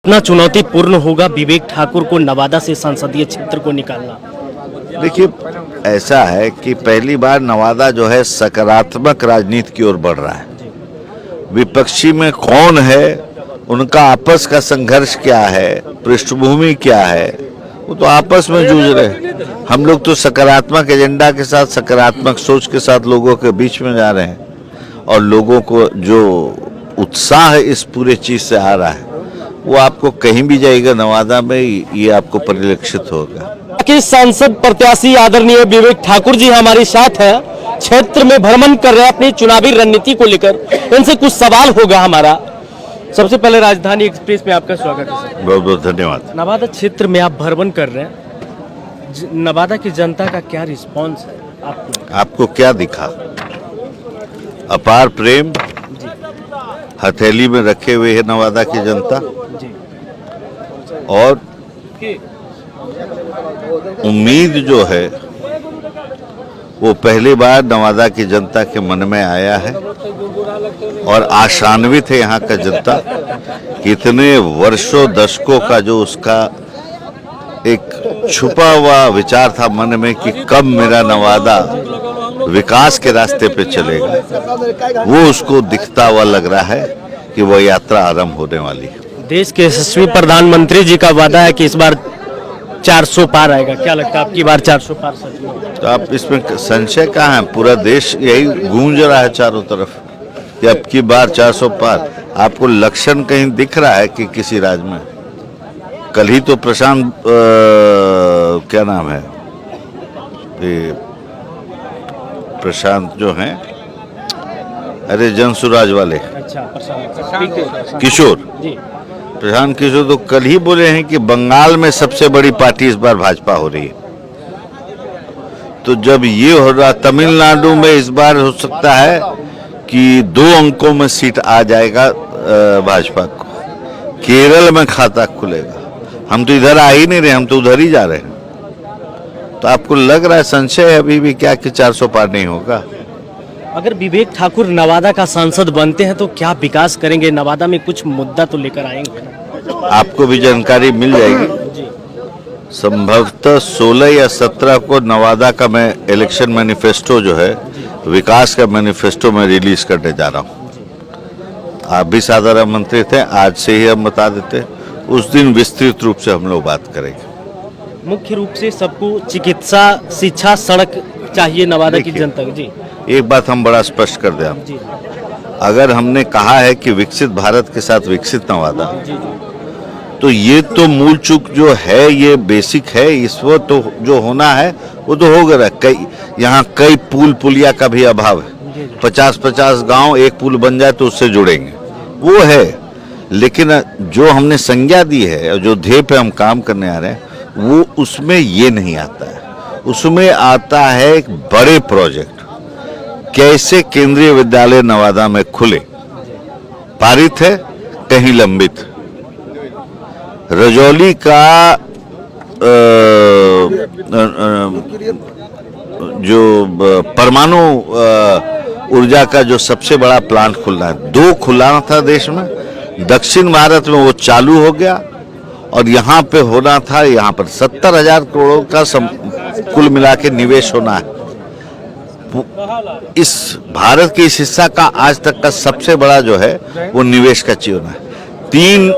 कितना चुनौतीपूर्ण होगा विवेक ठाकुर को नवादा से संसदीय क्षेत्र को निकालना? देखिए, ऐसा है कि पहली बार नवादा जो है सकारात्मक राजनीति की ओर बढ़ रहा है। विपक्षी में कौन है, उनका आपस का संघर्ष क्या है, पृष्ठभूमि क्या है, वो तो आपस में जूझ रहे हैं। हम लोग तो सकारात्मक एजेंडा के साथ, सकारात्मक सोच के साथ लोगों के बीच में जा रहे हैं और लोगों को जो उत्साह इस पूरे चीज से आ रहा है वो आपको कहीं भी जाएगा नवादा में ये आपको परिलक्षित होगा। कि सांसद प्रत्याशी आदरणीय विवेक ठाकुर जी हमारे साथ हैं, क्षेत्र में भ्रमण कर रहे हैं अपनी चुनावी रणनीति को लेकर। इनसे कुछ सवाल होगा हमारा। सबसे पहले राजधानी एक्सप्रेस में आपका स्वागत है सर। बहुत बहुत धन्यवाद। नवादा क्षेत्र में आप भ्रमण कर रहे हैं, नवादा की जनता का क्या रिस्पॉन्स है आपको क्या दिखा? अपार प्रेम हथेली में रखे हुए है नवादा की जनता और उम्मीद जो है वो पहली बार नवादा की जनता के मन में आया है और आशान्वित है यहाँ का जनता। कितने वर्षों दशकों का जो उसका एक छुपा हुआ विचार था मन में कि कब मेरा नवादा विकास के रास्ते पे चलेगा, वो उसको दिखता हुआ लग रहा है कि वो यात्रा आरंभ होने वाली है। देश के यशस्वी प्रधानमंत्री जी का वादा है कि इस बार 400 पार आएगा। क्या लगता है आपकी बार 400 पार सच में? तो आप इसमें संशय कहाँ है? पूरा देश यही गूंज रहा है चारों तरफ कि अब की बार 400 पार। आपको लक्षण कहीं दिख रहा है कि किसी राज्य में? कल ही तो प्रशांत क्या नाम है, प्रशांत जो हैं, अरे जनसुराज वाले, किशोर, प्रशांत किशोर तो कल ही बोले हैं कि बंगाल में सबसे बड़ी पार्टी इस बार भाजपा हो रही है। तो जब ये हो रहा, तमिलनाडु में इस बार हो सकता है कि 2 अंकों में सीट आ जाएगा भाजपा को। केरल में खाता खुलेगा। हम तो इधर आ ही नहीं रहे, हम तो उधर ही जा रहे हैं। तो आपको लग रहा है, संशय है अभी भी क्या कि 400 पार नहीं होगा? अगर विवेक ठाकुर नवादा का सांसद बनते हैं तो क्या विकास करेंगे? नवादा में कुछ मुद्दा तो लेकर आएंगे, आपको भी जानकारी मिल जाएगी। संभवतः 16 या 17 को नवादा का मैं इलेक्शन मैनिफेस्टो जो है, विकास का मैनिफेस्टो मैं रिलीज करने जा रहा हूँ। आप भी साधारण मंत्री थे, आज से ही हम बता देते, उस दिन विस्तृत रूप से हम लोग बात करेंगे। मुख्य रूप से सबको चिकित्सा, शिक्षा, सड़क चाहिए नवादा की जनता को। जी, एक बात हम बड़ा स्पष्ट कर दें आप, अगर हमने कहा है कि विकसित भारत के साथ विकसित नवादा, तो ये तो मूल चूक जो है, ये बेसिक है। इस वो तो जो होना है वो तो हो गया। यहाँ कई पुल पुलिया का भी अभाव है। 50-50 गांव एक पुल बन जाए तो उससे जुड़ेंगे, वो है। लेकिन जो हमने संज्ञा दी है और जो ध्येय पे हम काम करने आ रहे हैं, वो उसमें ये नहीं आता है। उसमें आता है एक बड़े प्रोजेक्ट, कैसे केंद्रीय विद्यालय नवादा में खुले। पारित है, कहीं लंबित। रजौली का जो परमाणु ऊर्जा का जो सबसे बड़ा प्लांट खुलना है, 2 खुलाना था देश में। दक्षिण भारत में वो चालू हो गया और यहाँ पे होना था, यहाँ पर 70,000 करोड़ का कुल मिला के निवेश होना है। इस भारत के इस हिस्सा का आज तक का सबसे बड़ा जो है वो निवेश का चयन है। 3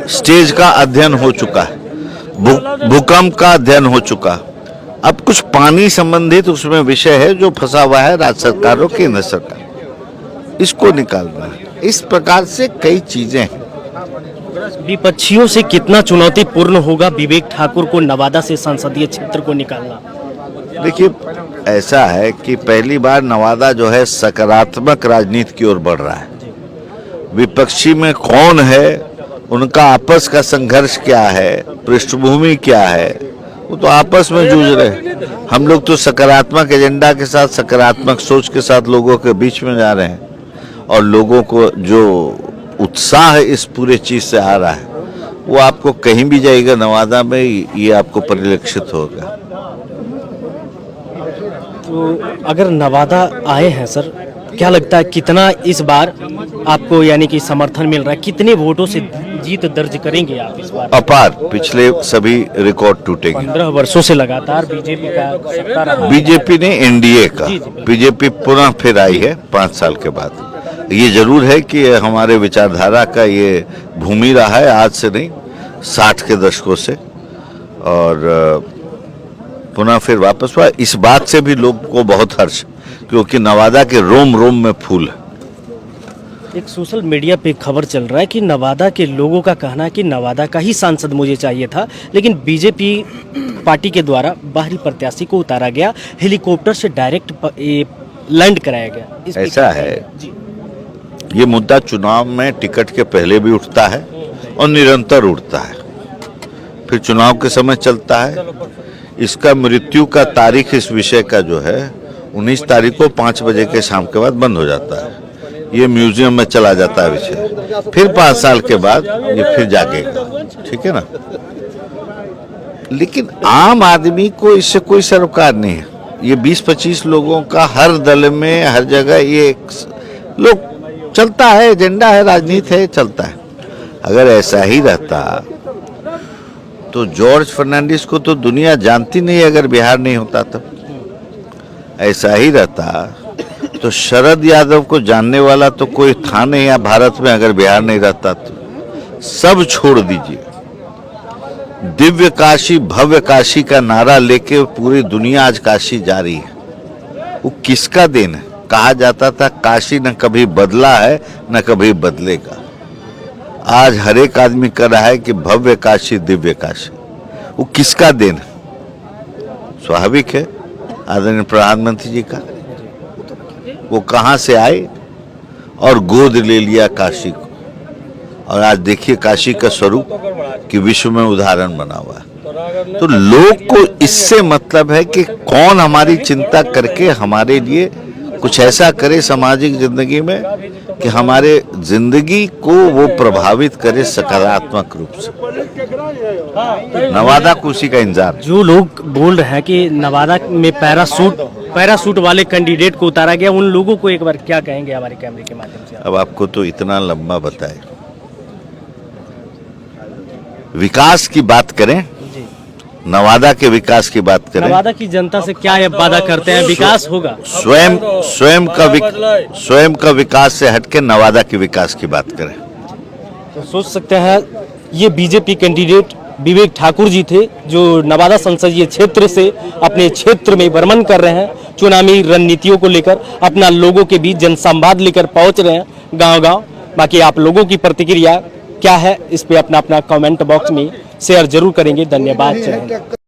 स्टेज का अध्ययन हो चुका है, भूकंप का अध्ययन हो चुका। अब कुछ पानी संबंधित उसमें विषय है जो फंसा हुआ है राज्य सरकार और केंद्र सरकार, इसको निकालना है। इस प्रकार से कई चीजें हैं। विपक्षियों से कितना चुनौतीपूर्ण होगा विवेक ठाकुर को नवादा से संसदीय क्षेत्र को निकालना? देखिए, ऐसा है कि पहली बार नवादा जो है सकारात्मक राजनीति की ओर बढ़ रहा है। विपक्षी में कौन है, उनका आपस का संघर्ष क्या है, पृष्ठभूमि क्या है, वो तो आपस में जूझ रहे हैं। हम लोग तो सकारात्मक एजेंडा के साथ, सकारात्मक सोच के साथ लोगों के बीच में जा रहे हैं और लोगों को जो उत्साह इस पूरे चीज से आ रहा है वो आपको कहीं भी जाएगा नवादा में ये आपको परिलक्षित होगा। तो अगर नवादा आए हैं सर, क्या लगता है कितना इस बार आपको यानी कि समर्थन मिल रहा है, कितने वोटों से जीत दर्ज करेंगे आप इस बार? अपार, पिछले सभी रिकॉर्ड टूटेंगे। 15 वर्षों से लगातार बीजेपी का सत्ता रहा है। बीजेपी ने एनडीए का, जी, जी। बीजेपी पुनः फिर आई है 5 साल के बाद। ये जरूर है कि हमारे विचारधारा का ये भूमि रहा है, आज से नहीं 60 के दशकों से, और पुनः फिर वापस हुआ। इस बात से भी लोग को बहुत हर्ष, क्योंकि नवादा के रोम रोम में फूल है। एक सोशल मीडिया पे खबर चल रहा है कि नवादा के लोगों का कहना है कि नवादा का ही सांसद मुझे चाहिए था, लेकिन बीजेपी पार्टी के द्वारा बाहरी प्रत्याशी को उतारा गया, हेलीकॉप्टर से डायरेक्ट लैंड कराया गया। इस पे ऐसा क्या है। कहेंगे? जी। ये मुद्दा चुनाव में टिकट के पहले भी उठता है और निरंतर उठता है, फिर चुनाव के समय चलता है। इसका मृत्यु का तारीख इस विषय का जो है 19 तारीख को 5 बजे के शाम के बाद बंद हो जाता है। ये म्यूजियम में चला जाता है विषय, फिर 5 साल के बाद ये फिर जागेगा, ठीक है ना। लेकिन आम आदमी को इससे कोई सरोकार नहीं है। ये 20-25 लोगों का हर दल में हर जगह ये लोग चलता है, एजेंडा है, राजनीति है, चलता है। अगर ऐसा ही रहता तो जॉर्ज फर्नांडिस को तो दुनिया जानती नहीं अगर बिहार नहीं होता तब। ऐसा ही रहता तो शरद यादव को जानने वाला तो कोई था नहीं यहाँ भारत में अगर बिहार नहीं रहता तो। सब छोड़ दीजिए, दिव्य काशी भव्य काशी का नारा लेके पूरी दुनिया आज काशी जा रही है। वो किसका देन है? कहा जाता था काशी न कभी बदला है न कभी बदलेगा। आज हर एक आदमी कर रहा है कि भव्य काशी दिव्य काशी। वो किसका देन है? स्वाभाविक है आदरणीय प्रधानमंत्री जी का। वो कहां से आए और गोद ले लिया काशी को, और आज देखिए काशी का स्वरूप कि विश्व में उदाहरण बना हुआ है। तो लोग को इससे मतलब है कि कौन हमारी चिंता करके हमारे लिए कुछ ऐसा करे सामाजिक जिंदगी में कि हमारे जिंदगी को वो प्रभावित करे सकारात्मक रूप से। नवादा को उसी का इंतजार। जो लोग बोल रहे हैं कि नवादा में पैरासूट वाले कैंडिडेट को उतारा गया, उन लोगों को एक बार क्या कहेंगे हमारे कैमरे के माध्यम से? अब आपको तो इतना लंबा बताए, विकास की बात करें, जी। नवादा के विकास की बात करें। नवादा की जनता से क्या ये वादा करते हैं विकास होगा? स्वयं का विकास से हटके नवादा के विकास की बात करें। तो सोच सकते हैं ये बीजेपी कैंडिडेट विवेक ठाकुर जी थे, जो नवादा संसदीय क्षेत्र से अपने क्षेत्र में भ्रमण कर रहे हैं, चुनावी रणनीतियों को लेकर अपना लोगों के बीच जनसंवाद लेकर पहुंच रहे हैं गांव-गांव। बाकी आप लोगों की प्रतिक्रिया क्या है इस पे अपना कमेंट बॉक्स में शेयर जरूर करेंगे। धन्यवाद।